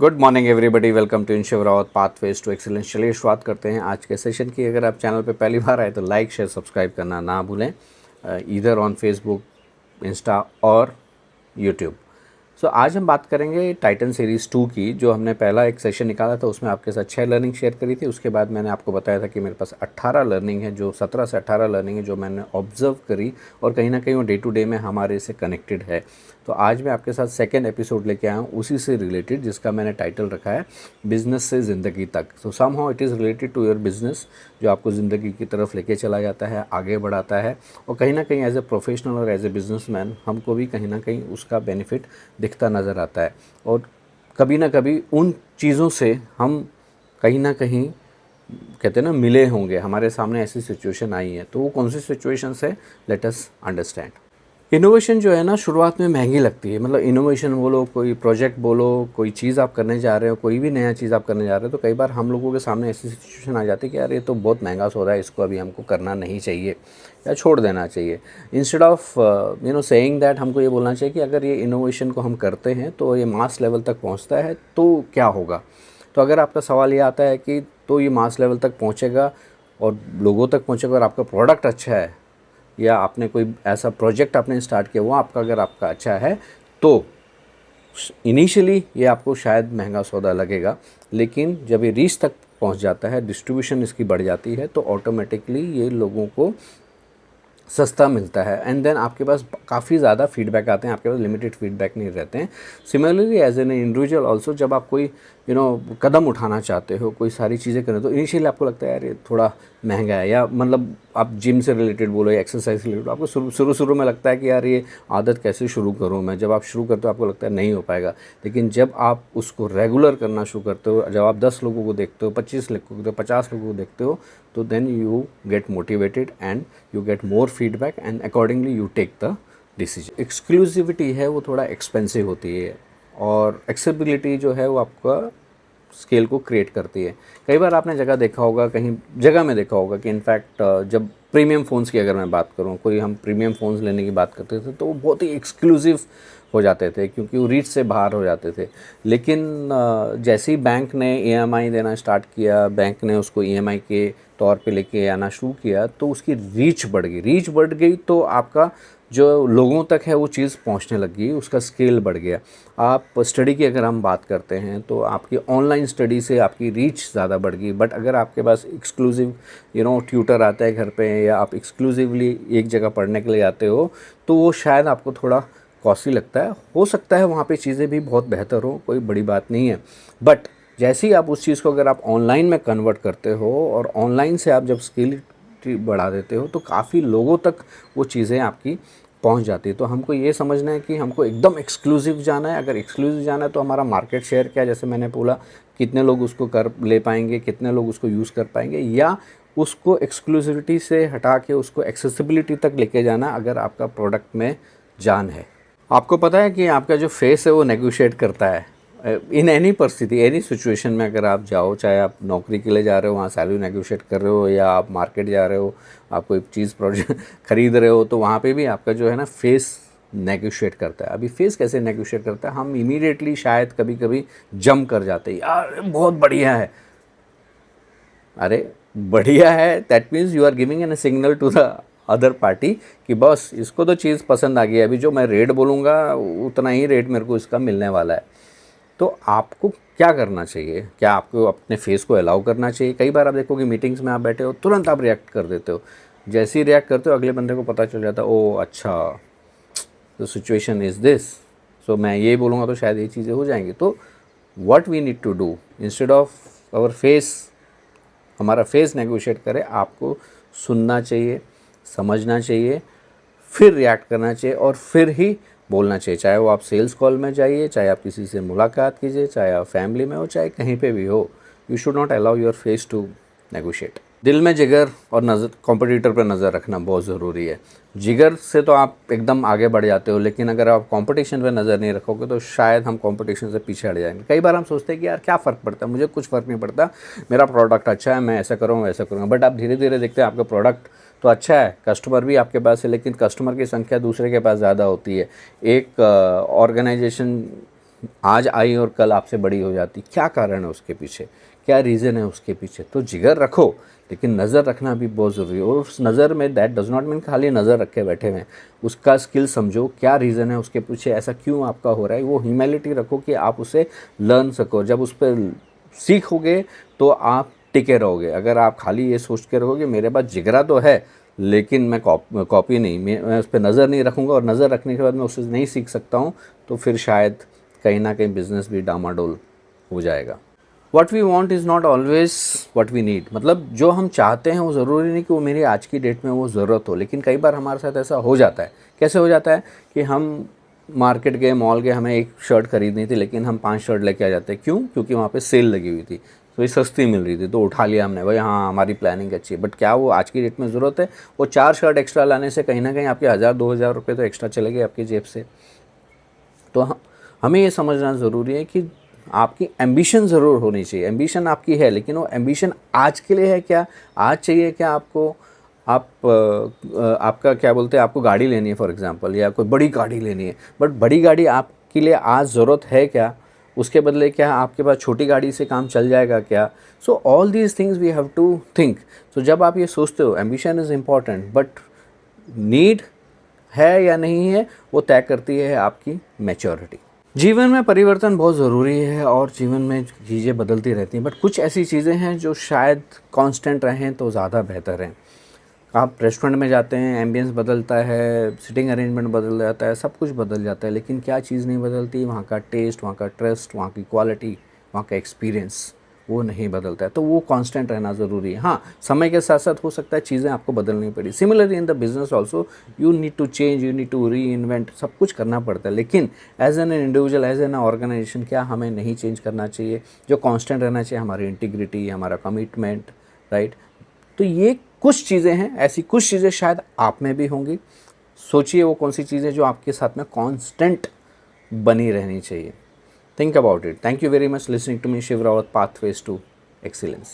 Good morning everybody, welcome to insure Rawat pathways to excellence. चलिए शुरुआत करते हैं आज के सेशन की। अगर आप चैनल पे पहली बार आए तो लाइक शेयर सब्सक्राइब करना ना भूलें, ईदर ऑन फेसबुक, इंस्टा और यूट्यूब। सो आज हम बात करेंगे टाइटन सीरीज़ 2 की। जो हमने पहला एक सेशन निकाला था उसमें आपके साथ 6 लर्निंग शेयर करी थी। उसके बाद मैंने आपको बताया था कि मेरे पास 18 लर्निंग है, जो 17 से 18 लर्निंग है जो मैंने ऑब्जर्व करी और कहीं ना कहीं वो डे टू डे में हमारे से कनेक्टेड है। तो आज मैं आपके साथ सेकेंड एपिसोड लेके आया हूँ उसी से रिलेटेड, जिसका मैंने टाइटल रखा है बिज़नेस से ज़िंदगी तक। So somehow it is related to your business, जो आपको ज़िंदगी की तरफ लेके चला जाता है, आगे बढ़ाता है और कहीं ना कहीं एज ए प्रोफेशनल और एज ए बिजनेसमैन हमको भी कहीं ना कहीं उसका बेनिफिट दिखता नज़र आता है। और कभी ना कभी उन चीज़ों से हम कहीं ना कहीं कहते हैं ना मिले होंगे, हमारे सामने ऐसी सिचुएशन आई है। तो वो कौन सी सिचुएशन है, लेट अस अंडरस्टैंड। इनोवेशन जो है ना शुरुआत में महंगी लगती है। मतलब इनोवेशन बोलो, कोई प्रोजेक्ट बोलो, कोई चीज़ आप करने जा रहे हो, कोई भी नया चीज़ आप करने जा रहे हो, तो कई बार हम लोगों के सामने ऐसी सिचुएशन आ जाती है कि यार ये तो बहुत महंगा सौदा है, इसको अभी हमको करना नहीं चाहिए या छोड़ देना चाहिए। इंस्टेड ऑफ सेइंग दैट, हमको ये बोलना चाहिए कि अगर ये इनोवेशन को हम करते हैं तो ये मास लेवल तक पहुँचता है तो क्या होगा। तो अगर आपका सवाल ये आता है कि तो ये मास लेवल तक पहुँचेगा और लोगों तक पहुँचेगा और आपका प्रोडक्ट अच्छा है, या आपने कोई ऐसा प्रोजेक्ट आपने स्टार्ट किया वो आपका अगर आपका अच्छा है, तो इनिशियली ये आपको शायद महंगा सौदा लगेगा, लेकिन जब ये रीच तक पहुंच जाता है, डिस्ट्रीब्यूशन इसकी बढ़ जाती है, तो ऑटोमेटिकली ये लोगों को सस्ता मिलता है। एंड देन आपके पास काफ़ी ज़्यादा फीडबैक आते हैं, आपके पास लिमिटेड फीडबैक नहीं रहते हैं। Similarly as an individual also, जब आप कोई कदम उठाना चाहते हो, कोई सारी चीज़ें करें, तो इनिशियली आपको लगता है यार ये थोड़ा महंगा है, या मतलब आप जिम से रिलेटेड बोलो या एक्सरसाइज से रिलेटेड, आपको शुरू में लगता है कि यार ये आदत कैसे शुरू करूँ मैं। जब आप शुरू करते हो आपको लगता है नहीं हो पाएगा, लेकिन जब आप उसको रेगुलर करना शुरू करते हो, जब आप 10 लोगों को देखते हो, 25 लोगों को देखते हो, 50 लोगों को देखते हो, तो then you get motivated and you get more feedback and accordingly you take the decision. Exclusivity है वो थोड़ा एक्सपेंसिव होती है, और एक्सेसिबिलिटी जो है वो आपका स्केल को क्रिएट करती है। कई बार आपने जगह देखा होगा, कहीं जगह में देखा होगा कि इनफैक्ट जब प्रीमियम फ़ोन्स की अगर मैं बात करूँ, कोई हम प्रीमियम फ़ोन्स लेने की बात करते थे तो वो बहुत ही एक्सक्लूसिव हो जाते थे, क्योंकि वो रीच से बाहर हो जाते थे। लेकिन जैसे ही बैंक ने EMI देना स्टार्ट किया, बैंक ने उसको EMI के तौर पे लेके आना शुरू किया, तो उसकी रीच बढ़ गई तो आपका जो लोगों तक है वो चीज़ पहुंचने लगी, उसका स्केल बढ़ गया। आप स्टडी की अगर हम बात करते हैं तो आपकी ऑनलाइन स्टडी से आपकी रीच ज़्यादा बढ़ गई। बट अगर आपके पास एक्सक्लूसिव ट्यूटर आता है घर पे, या आप एक्सक्लूसिवली एक जगह पढ़ने के लिए आते हो, तो वो शायद आपको थोड़ा कॉस्टली लगता है। हो सकता है वहाँ पे चीज़ें भी बहुत बेहतर हो, कोई बड़ी बात नहीं है। बट जैसे ही आप उस चीज़ को अगर आप ऑनलाइन में कन्वर्ट करते हो और ऑनलाइन से आप जब स्किल बढ़ा देते हो, तो काफ़ी लोगों तक वो चीज़ें आपकी पहुंच जाती है। तो हमको ये समझना है कि हमको एकदम एक्सक्लूसिव जाना है। अगर एक्सक्लूसिव जाना है तो हमारा मार्केट शेयर क्या है, जैसे मैंने बोला, कितने लोग उसको कर ले पाएंगे, कितने लोग उसको यूज़ कर पाएंगे, या उसको एक्सक्लूसिविटी से हटा के उसको एक्सेसिबिलिटी तक लेके जाना अगर आपका प्रोडक्ट में जान है। आपको पता है कि आपका जो फेस है वो नेगोशिएट करता है इन एनी परिस्थिति, एनी सिचुएशन में। अगर आप जाओ, चाहे आप नौकरी के लिए जा रहे हो, वहाँ सैलरी नेगोशिएट कर रहे हो, या आप मार्केट जा रहे हो, आप कोई चीज़ प्रोजेक्ट खरीद रहे हो, तो वहाँ पे भी आपका जो है ना फेस नेगोशिएट करता है। अभी फेस कैसे नेगोशिएट करता है, हम इमीडिएटली शायद कभी कभी जम कर जाते हैं, यार बहुत बढ़िया है। अरे बढ़िया है, that means you are giving an signal to the other party कि बस इसको तो चीज़ पसंद आ गई है, अभी जो मैं रेट बोलूँगा उतना ही रेट मेरे को इसका मिलने वाला है। तो आपको क्या करना चाहिए? क्या आपको अपने फेस को अलाउ करना चाहिए? कई बार आप देखो कि मीटिंग्स में आप बैठे हो, तुरंत आप रिएक्ट कर देते हो। जैसे ही रिएक्ट करते हो अगले बंदे को पता चल जाता है, ओ अच्छा, तो सिचुएशन इज़ दिस, सो मैं ये बोलूँगा तो शायद ये चीज़ें हो जाएंगी। तो what we need to do, instead of our face, हमारा फेस नेगोशिएट करे, आपको सुनना चाहिए, समझना चाहिए, फिर रिएक्ट करना चाहिए और फिर ही बोलना चाहिए। चाहे वो आप सेल्स कॉल में जाइए, चाहे आप किसी से मुलाकात कीजिए, चाहे आप फैमिली में हो, चाहे कहीं पे भी हो, you should not allow your face to negotiate. दिल में जिगर और नज़र, कॉम्पिटिटर पर नज़र रखना बहुत ज़रूरी है। जिगर से तो आप एकदम आगे बढ़ जाते हो, लेकिन अगर आप कंपटीशन पे नज़र नहीं रखोगे तो शायद हम कंपटीशन से पीछे हट जाएंगे। कई बार हम सोचते हैं कि यार क्या फ़र्क पड़ता है, मुझे कुछ फ़र्क नहीं पड़ता, मेरा प्रोडक्ट अच्छा है, मैं ऐसा करूँगा वैसा करूँगा। बट आप धीरे धीरे देखते हैं आपका प्रोडक्ट तो अच्छा है, कस्टमर भी आपके पास है, लेकिन कस्टमर की संख्या दूसरे के पास ज़्यादा होती है। एक ऑर्गेनाइजेशन आज आई और कल आपसे बड़ी हो जाती, क्या कारण है उसके पीछे, क्या रीज़न है उसके पीछे। तो जिगर रखो, लेकिन नज़र रखना भी बहुत ज़रूरी है। और उस नज़र में दैट डज़ नॉट मीन खाली नज़र रखे बैठे हुए हैं, उसका स्किल समझो, क्या रीज़न है उसके पीछे, ऐसा क्यों आपका हो रहा है। वो ह्यूमिलिटी रखो कि आप उसे लर्न सको। जब उस पर सीखोगे तो आप टिके रहोगे। अगर आप खाली ये सोच के रहोगे मेरे पास जिगरा तो है लेकिन मैं कॉपी नहीं, मैं उस पर नज़र नहीं रखूँगा और नज़र रखने के बाद मैं उससे नहीं सीख सकता हूँ, तो फिर शायद कहीं ना कहीं बिजनेस भी डामाडोल हो जाएगा। What we want is not always what we need. मतलब जो हम चाहते हैं वो ज़रूरी नहीं कि वो मेरी आज की डेट में वो ज़रूरत हो, लेकिन कई बार हमारे साथ ऐसा हो जाता है। कैसे हो जाता है कि हम मार्केट गए, मॉल गए, हमें एक शर्ट खरीदनी थी लेकिन हम 5 शर्ट लेके आ जाते हैं। क्यों? क्योंकि वहाँ पे सेल लगी हुई थी, तो ये सस्ती मिल रही थी, तो उठा लिया हमने, भाई हाँ हमारी प्लानिंग अच्छी है। बट क्या वो आज की डेट में ज़रूरत है? वो 4 शर्ट एक्स्ट्रा लाने से कहीं ना कहीं आपके 1000-2000 रुपये तो एक्स्ट्रा चले गए आपकी जेब से। तो हमें ये समझना ज़रूरी है कि आपकी एम्बिशन ज़रूर होनी चाहिए। एम्बिशन आपकी है, लेकिन वो एम्बिशन आज के लिए है क्या? आज चाहिए क्या आपको? आपका क्या बोलते हैं, आपको गाड़ी लेनी है फॉर एग्ज़ाम्पल, या कोई बड़ी गाड़ी लेनी है, बट बड़ी गाड़ी आपके लिए आज ज़रूरत है क्या? उसके बदले क्या आपके पास छोटी गाड़ी से काम चल जाएगा क्या? So all these things we have to think. So जब आप ये सोचते हो ambition is important, but need है या नहीं है वो तय करती है आपकी मैच्योरिटी। जीवन में परिवर्तन बहुत ज़रूरी है और जीवन में चीज़ें बदलती रहती हैं, बट कुछ ऐसी चीज़ें हैं जो शायद कांस्टेंट रहें तो ज़्यादा बेहतर हैं। आप रेस्टोरेंट में जाते हैं, एम्बियंस बदलता है, सिटिंग अरेंजमेंट बदल जाता है, सब कुछ बदल जाता है, लेकिन क्या चीज़ नहीं बदलती? वहाँ का टेस्ट, वहाँ का ट्रस्ट, वहाँ की क्वालिटी, वहाँ का एक्सपीरियंस, वो नहीं बदलता है। तो वो कांस्टेंट रहना ज़रूरी है। हाँ, समय के साथ साथ हो सकता है चीज़ें आपको बदलनी पड़ी। Similarly in the business also you need to change, you need to reinvent, सब कुछ करना पड़ता है। लेकिन as an individual, as an organisation, क्या हमें नहीं चेंज करना चाहिए? जो कांस्टेंट रहना चाहिए हमारी इंटीग्रिटी, हमारा कमिटमेंट, राइट। तो ये कुछ चीज़ें हैं, ऐसी कुछ चीज़ें शायद आप में भी होंगी। सोचिए वो कौन सी चीज़ें जो आपके साथ में कांस्टेंट बनी रहनी चाहिए। Think about it. Thank you very much listening to me, Shiv Rawat, Pathways to Excellence.